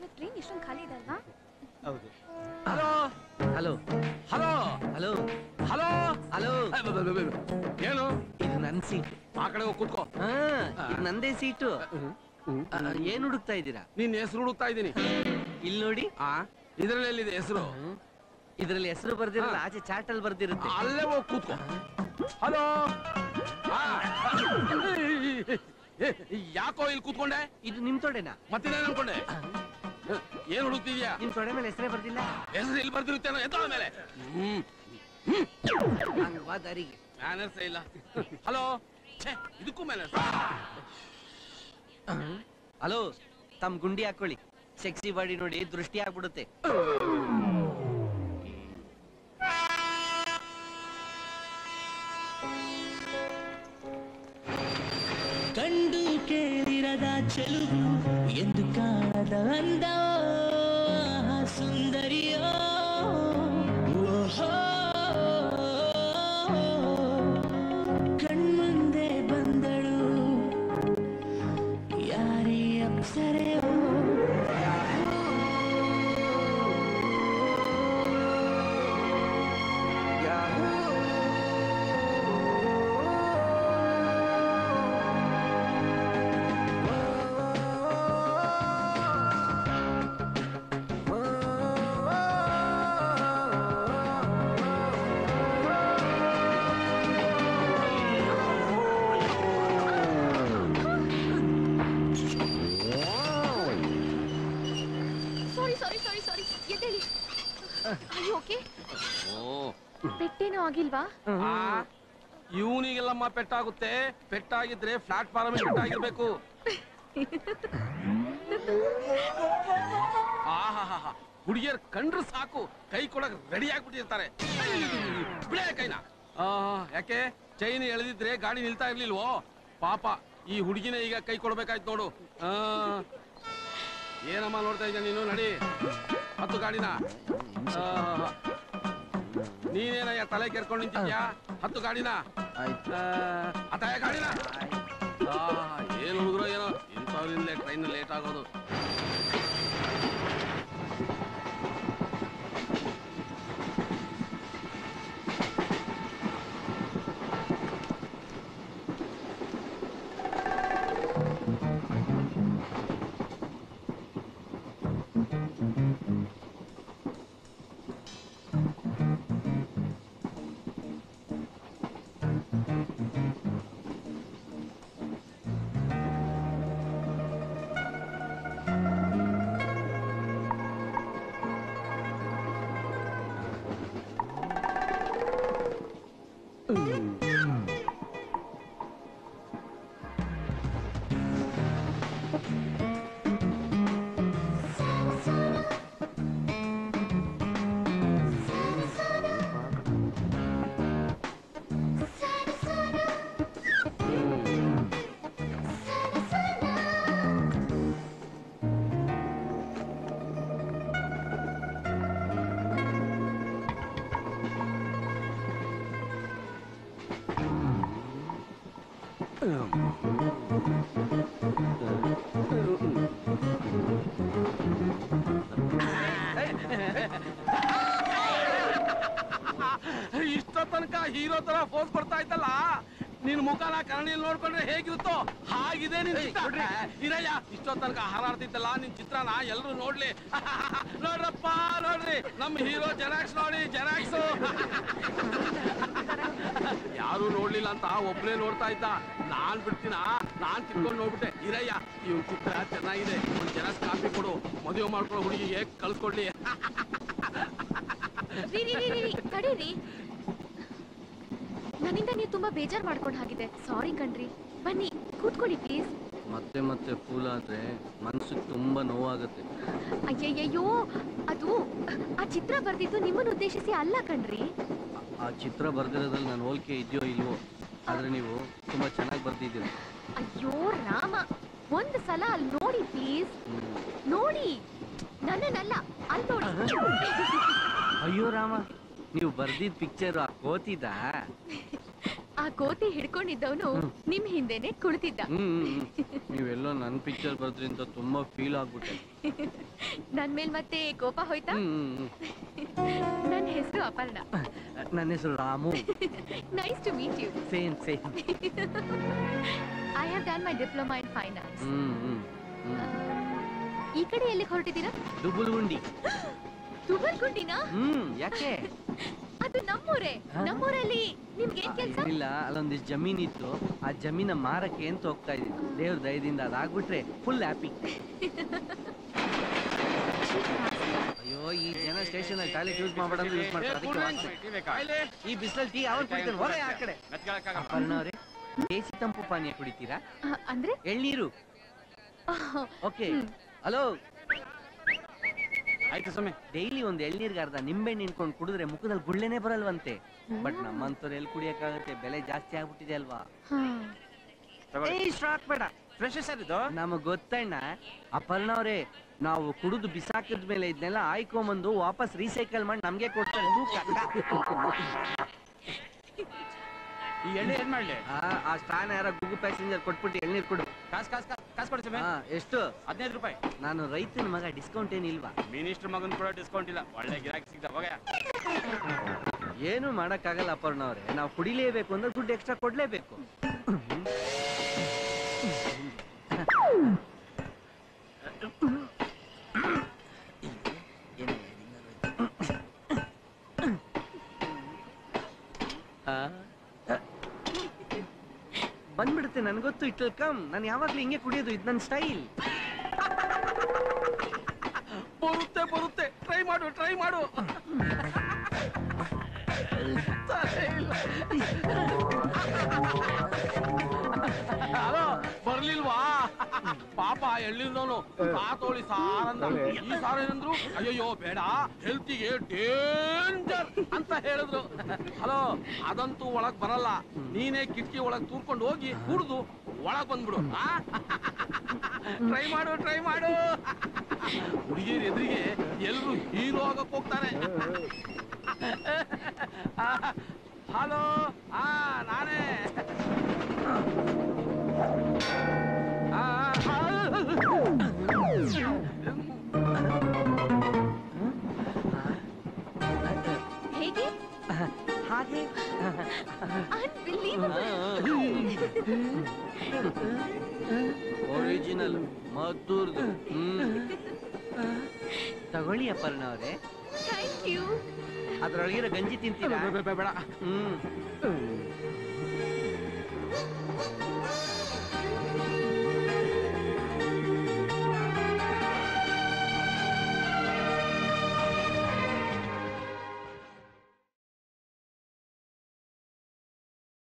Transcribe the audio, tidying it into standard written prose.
ಇವತ್ತು ಟ್ರೈನ್ ಇಷ್ಟೊಂದು ಖಾಲಿ ಇದೆ ಅಲ್ವಾ? ಹೌದು. Hello hello hello hello hello hello. ಏನು ಇದು ನನ್ ಸೀಟ್. ಆ ಕಡೆ ಹೋಗಿ ಕೂತ್ಕೋ. ಇದು ನಂದೇ ಸೀಟು. ಏನ್ ಹುಡುಕ್ತಾ ಇದ್ದೀರಾ? ನಿನ್ ಹೆಸರು ಹುಡುಕ್ತಾ ಇದ್ದೀನಿ. ಇಲ್ಲಿ ನೋಡಿ. ಇದ್ರಲ್ಲಿ ಎಲ್ಲಿದೆ ಹೆಸರು? ಇದ್ರಲ್ಲಿ ಹೆಸರು ಬರ್ದಿರಲ್ಲ, ಆಚೆ ಚಾಟ್ ಅಲ್ಲಿ ಬರ್ದಿರುತ್ತೆ. ಅಲ್ಲೇ ಹೋಗಿ ಕೂತ್ಕೋ. ಹಲೋ ಯಾಕೋ ಇಲ್ಲಿ ಕೂತ್ಕೊಂಡೆ? ಇದು ನಿಮ್ ತೊಡೆನಾ? ಮತ್ತೇನೇನು ಅನ್ಕೊಂಡೆ? ಏನ್ ಹುಡುಕ್ತಿದ್ಯಾ? ನಿಮ್ ತೊಡೆ ಮೇಲೆ ಹೆಸರೇ ಬರ್ದಿಲ್ಲ. ಹೆಸರು ಇಲ್ಲಿ ಬರ್ದಿರುತ್ತೇನೋ ಎತ್ತ ಮೇಲೆ. ದಾರಿಗೆ ಮ್ಯಾನರ್ಸ್ ಇಲ್ಲ. ಹಲೋ ಇದಕ್ಕೂ ಮ್ಯಾನರ್ಸ್. ಹಲೋ, ತಮ್ ಗುಂಡಿ ಹಾಕೊಳ್ಳಿ. ಸೆಕ್ಸಿ ಬಾಡಿ ನೋಡಿ ದೃಷ್ಟಿ ಆಗ್ಬಿಡುತ್ತೆ. ಕಂಡು ಕೇಳಿರದ ಚೆಲುವು ಎಂದು ಕಾಣದ ಅಂದ ಸುಂದರಿಯೋ ಕಣ್ಮುಂದೆ ಬಂದಳು ಯಾರೇ ಅಪ್ಸರೆಯೋ. ಪೆಟ್ಟೇನೋ ಆಗಿಲ್ವಾ? ಇವನಿಗೆಲ್ಲಮ್ಮ ಪೆಟ್ಟಾಗುತ್ತೆ. ಪೆಟ್ಟಾಗಿದ್ರೆ ಪ್ಲಾಟ್ಫಾರ್ಮ್ ಪೆಟ್ಟಾಗಿರ್ಬೇಕು. ಹುಡುಗಿಯರ್ ಕಂಡ್ರು ಸಾಕು ಕೈ ಕೊಡಕ್ ರೆಡಿ ಆಗ್ಬಿಟ್ಟಿರ್ತಾರೆ. ಬಿಡೇ ಕೈನ. ಯಾಕೆ ಚೈನ್ ಎಳೆದಿದ್ರೆ ಗಾಡಿ ನಿಲ್ತಾ ಇರ್ಲಿಲ್ವೋ? ಪಾಪ ಈ ಹುಡುಗಿನ ಈಗ ಕೈ ಕೊಡ್ಬೇಕಾಯ್ತು ನೋಡು. ಏನಮ್ಮ ನೋಡ್ತಾ ಇದ್ದ ನೀನು? ನಡಿ ಹತ್ತು ಗಾಡಿನ. ನೀನೇನಯ್ಯ ತಲೆ ಕೆರ್ಕೊಂಡು ನಿಂತಿದ್ಯಾ? ಹತ್ತು ಗಾಡಿನ. ಅತಾಯ ಗಾಡಿನ. ಏನು ಹುಡುಗರು ಏನೋ ಇಂಥವ್ರಿಂದಲೇ ಟ್ರೈನ್ ಲೇಟ್ ಆಗೋದು. ಇಷ್ಟೋ ತನಕ ಹೀರೋ ತರ ಫೋಸ್ ಕೊಡ್ತಾ ಇದ್ದಲ್ಲ, ನಿನ್ ಮುಖನ ಕರಣಿಯಲ್ಲಿ ನೋಡ್ಕೊಂಡ್ರೆ ಹೇಗಿರುತ್ತೋ ಹಾಗಿದೆ ನಿನ್ ಚಿತ್ರ. ಇರಯ್ಯ, ಇಷ್ಟೋ ತನಕ ಹಾರಾಡ್ತಿದ್ದಲ್ಲ ನಿನ್ ಚಿತ್ರನ ಎಲ್ರು ನೋಡ್ಲಿ. ನೋಡ್ರಪ್ಪ ನೋಡ್ರಿ, ನಮ್ ಹೀರೋ ಜೆರಾಕ್ಸ್ ನೋಡಿ, ಜೆರಾಕ್ಸ್. ಯಾರು ನೋಡ್ಲಿಲ್ಲ ಅಂತ ಒಬ್ನೇ ನೋಡ್ತಾ ಇದ್ದ. ನಾನ್ ಬಿಡ್ತೀನ, ನಾನ್ ಕಿತ್ಕೊಂಡು ನೋಡ್ಬಿಟ್ಟೆ. ಇರಯ್ಯ, ಇವ್ ಚಿತ್ರ ಚೆನ್ನಾಗಿದೆ, ಒಂದ್ ಜೆರಾಕ್ಸ್ ಕಾಪಿ ಕೊಡು, ಮದುವೆ ಮಾಡ್ಕೊಳ್ಳೋ ಹುಡುಗಿಗೆ ಕಳ್ಸ್ಕೊಡ್ಲಿ. ತಡೀರಿ, ನನ್ನಿಂದ ನೀವು ತುಂಬಾ ಬೇಜಾರ್ ಮಾಡ್ಕೊಂಡ್ ಹಾಗಿದೆ. ಸಾರಿ ಕಣ್ರಿ. ಬನ್ನಿ ಕೂತ್ಕೊಳ್ಳಿ ಪ್ಲೀಸ್. ಮತ್ತೆ ಮತ್ತೆ ಫೂಲ್ ಆದ್ರೆ ಮನ್ಸಿಗೆ ತುಂಬಾ ನೋವಾಗುತ್ತೆ. ಅಯ್ಯಯ್ಯೋ, ಅದು ಆ ಚಿತ್ರ ಬರ್ದಿದ್ದು ನಿಮ್ಮನ್ನು ಉದ್ದೇಶಿಸಿ ಅಲ್ಲ ಕಣ್ರಿ. ಆ ಚಿತ್ರ ಬರ್ದಿರೋದ್ರಲ್ಲಿ ನಾನು ಹೋಲಿಕೆ ಇದೆಯೋ ಇಲ್ವೋ, ಆದ್ರೆ ನೀವು ತುಂಬಾ ಚೆನ್ನಾಗಿ ಬರ್ದಿದ್ದೀರಿ. ಅಯ್ಯೋ ರಾಮ, ಒಂದ್ ಸಲ ಅಲ್ಲಿ ನೋಡಿ ಪ್ಲೀಸ್. ನೋಡಿ, ನನ್ನನ್ನಲ್ಲ, ಅಲ್ಲಿ ನೋಡಿ. ಅಯ್ಯೋ ರಾಮ, ನೀವು ಬರ್ದಿದ್ ಪಿಕ್ಚರ್ ಆ ಕೋತಿದ? ಆ ಕೋತಿ ಹಿಡ್ಕೊಂಡಿದ್ದವನು ನಿಮ್ ಹಿಂದೆನೆ ಕುಳಿತಿದ್ದ. ನೀವೆಲ್ಲೋ ನನ್ ಪಿಕ್ಚರ್ ಬರ್ದ್ರಿ ಅಂತ ತುಂಬಾ ಫೀಲ್ ಆಗ್ಬಿಟ್ಟೆ. ನನ್ ಮೇಲ್ ಮತ್ತೆ ಕೋಪ ಹೋಯ್ತಾ? ನನ್ನ ಹೆಸರು ಅಪರ್ಣ. ನನ್ನ ಹೆಸರು Ramu. Nice to meet you. Same same. I have done my diploma in finance. ಈ ಕಡೆ ಎಲ್ಲಿ ಹೊರಟಿದ್ದೀರಾ? ದುಬುಲ್ಗುಂಡಿ. ದುಬುಲ್ಗುಂಡಿನಾ? ಯಾಕೆ? ಅದು ನಮ್ಮೂರೇ. ನಮ್ಮೂರಲ್ಲಿ ನಿಮ್ಗೆ ಏನ್ ಕೆಲಸ? ಇಲ್ಲ, ಅಲ್ಲೊಂದಿಷ್ಟು ಜಮೀನ್ ಇತ್ತು. ಆ ಜಮೀನ ಮಾರಕ್ಕೆ ಅಂತ ಹೋಗ್ತಾ ಇದ್ದೀನಿ. ದೇವ್ರ ದಯದಿಂದ ಅದಾಗ್ಬಿಟ್ರೆ ಫುಲ್ ಹ್ಯಾಪಿ. ಅಯ್ಯೋ, ಈ ಜನ ಸ್ಟೇಷನ್ ಅಲ್ಲಿ ಟಾಯ್ಲೆಟ್ ಯೂಸ್ ಮಾಡಬೇಡ ಯೂಸ್ ಮಾಡ್ತಾರೆ. ಈ ಬಿಸಿಲಲ್ಲಿ ಟೀ ಯಾವಾಗ ಕುಡಿತಾರೆ? ಹೊರ ಆ ಕಡೆ. ಅಪರ್ಣ ಅವರೇ, ದೇಸಿ ತಂಪು ಪಾನೀಯ ಕುಡಿತೀರಾ? ಅಂದ್ರೆ ಎಳ್ನೀರು. ಓಕೆ. ಹಲೋ, ಆಯ್ತು ಸ್ವಾಮಿ. ಡೈಲಿ ಒಂದ್ ಎಳ್ನೀರ್ಗೆ ಅರ್ಧ ನಿಂಬೆಹಣ್ಣು ನಿಂತ್ಕೊಂಡು ಕುಡಿದ್ರೆ ಮುಖದಲ್ಲಿ ಗುಳ್ಳೆನೆ ಬರಲ್ವಂತೆ. ಬಟ್ ನಮ್ಮಂತವ್ರು ಎಲ್ಲಿ ಕುಡಿಯಕ್ಕಾಗತ್ತೆ? ಬೆಲೆ ಜಾಸ್ತಿ ಆಗ್ಬಿಟ್ಟಿದೆ ಅಲ್ವಾ? ಬೇಡ, ಫ್ರೆಶ್ ಸರ್ ಇದು. ನಮಗ್ ಗೊತ್ತಣ್ಣ. ಅಪರ್ಣ ಅವರೇ, ನಾವು ಕುಡಿದು ಬಿಸಾಕಿದ ಮೇಲೆ ಇದನ್ನೆಲ್ಲ ಆಯ್ಕೊಂಬಂದು ವಾಪಸ್ ರೀಸೈಕಲ್ ಮಾಡಿ ನಮ್ಗೆ ಕೊಡ್ತಾರೆ. ಈ ಎಣ್ಣೆ ಏನ್ ಮಾಡ್ಲಿ? ಆ ಸ್ಟಾನ ಯಾರ ಗುಗು ಪ್ಯಾಸೆಂಜರ್ ಕೊಟ್ಬಿಟ್ಟು ಎಳ್ನೀರ್ ಕೊಡು. ಕಾಸ್ ಕೊಡಿ ಸ್ವಾಮಿ. ಎಷ್ಟು? 15 ರೂಪಾಯಿ. ನಾನು ರೈತನ ಮಗ, ಡಿಸ್ಕೌಂಟ್ ಏನಿಲ್ವಾ? ಮಿನಿಸ್ಟರ್ ಮಗನ್ ಕೂಡ ಡಿಸ್ಕೌಂಟ್ ಇಲ್ಲ. ಒಳ್ಳೆ ಗಿರಾಕಿ ಸಿಗ್ದ ಹೋಗ. ಏನು ಮಾಡಕ್ಕಾಗಲ್ಲ ಅಪರ್ಣ ಅವರೇ. ನಾವು ಕುಡಿಲೇಬೇಕು ಅಂದ್ರೆ ದುಡ್ಡು ಎಕ್ಸ್ಟ್ರಾ ಕೊಡ್ಲೇಬೇಕು. ಬಂದ್ಬಿಡುತ್ತೆ, ನನ್ಗೊತ್ತು. It will come. ನಾನು ಯಾವಾಗ್ಲೂ ಹಿಂಗೆ ಕುಡಿಯೋದು, ಇದು ನನ್ನ ಸ್ಟೈಲ್. ಬರುತ್ತೆ. ಟ್ರೈ ಮಾಡು. ಹಲೋ, ಬರ್ಲಿಲ್ವಾ? ಪಾಪ ಎಳ್ಳಿಲ್ದವನು ಸಾತೋಳಿ ಸಾರಂದ. ಈ ಸಾರ ಏನಂದ್ರು? ಅಯ್ಯೋ ಬೇಡ, ಹೆಲ್ತಿಗೆ ಡೇಂಜರ್ ಅಂತ ಹೇಳಿದ್ರು. ಹಲೋ, ಅದಂತೂ ಒಳಗ್ ಬರಲ್ಲ. ನೀನೇ ಕಿಟಕಿ ಒಳಗ್ ತೂರ್ಕೊಂಡು ಹೋಗಿ ಕುಡ್ದು ಒಳಗ್ ಬಂದ್ಬಿಡು. ಟ್ರೈ ಮಾಡು. ಹುಡುಗಿಯರ್ ಎದುರಿಗೆ ಎಲ್ರು ಹೀರೋ ಆಗಕ್ ಹೋಗ್ತಾರೆ. ಹಲೋ, ನಾನೇ. ಹೇಗೆ? ಹಾಗೆ ಒರಿಜಿನಲ್ ಮದ್ದೂರ್ದು. ತಗೊಳ್ಳಿ ಅಪರ್ಣ ಅವರೇ. Thank you. ಅದ್ರೊಳಗಿರೋ ಗಂಜಿ ತಿಂತೀರಾ? ಬೇಡ.